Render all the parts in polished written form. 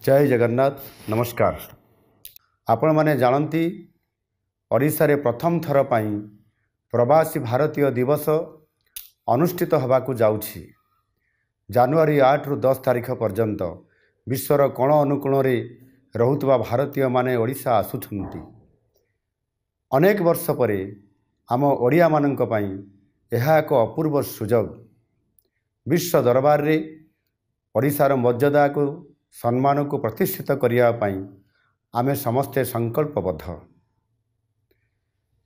जय जगन्नाथ नमस्कार। आपण माने जानती ओडिशा रे प्रथम थर पाई प्रवासी भारतीय दिवस अनुष्ठित होबाकू जाउछि। जनवरी 8 रु 10 तारिख पर्यंत विश्वर कोण अनुकोण रे रहुतबा भारतीय माने ओडिशा आसुछंती। अनेक वर्ष परे आम ओडिया माननक पाई यह एक अपूर्व सुजोग। विश्व दरबार रे ओडिशार मर्यादा को सम्मान को प्रतिष्ठित करने आमे समस्ते संकल्पबद्ध।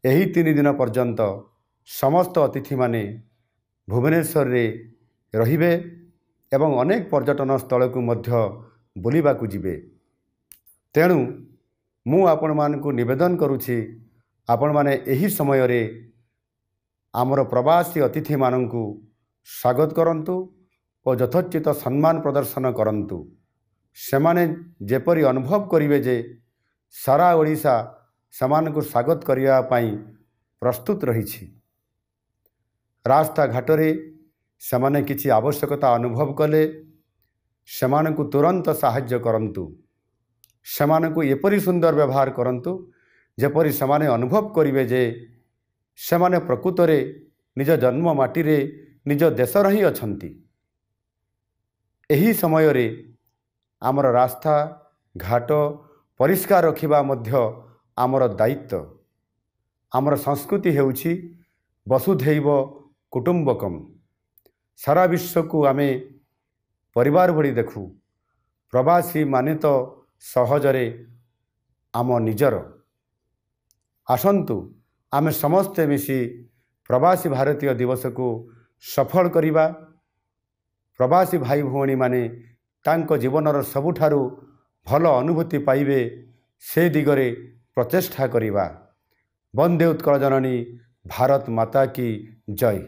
यही 3 दिन पर्यंत समस्त अतिथि माने भुवनेश्वर रे रहिबे एवं अनेक पर्यटन स्थल को मध्य बुलिबा को जिबे। तेणु मु आपण मान को निवेदन करुछि, आपण माने एही समय रे आमर प्रवासी अतिथि माननकु स्वागत करंतु और यथोचित सम्मान प्रदर्शन करंतु। सेमाने जेपरी अनुभव करिवे जे सारा ओडिशा समान को स्वागत करिया पाई प्रस्तुत रहिछि। रास्ता घाटरे सेमाने किछि आवश्यकता अनुभव कले सेमान को तुरंत साहाय्य करंतु। सेमान को एपरी सुंदर व्यवहार करंतु जेपरी सेमाने अनुभव करिवे जे सेमाने प्रकृतरे निज जन्म माटी रे निज देश रही अछंती। एही समय रे आमर रास्ता घाट परिष्कार रखिबा मध्य आमर दायित्व। आमर संस्कृति हेउछि वसुधैव कुटुंबकम। सारा विश्व को आमे परिवार भली देखु। प्रवासी माने तो सहजरे आम निजर। आसंतु आमे समस्ते मिसी प्रवासी भारतीय दिवस को सफल करिबा। प्रवासी भाई भौणी माने तांको जीवनर सबुठारु भल अनुभूति पाइबे से दिगरे प्रचेष्टा करिबा। वंदे उत्कल जननी भारत माता की जय।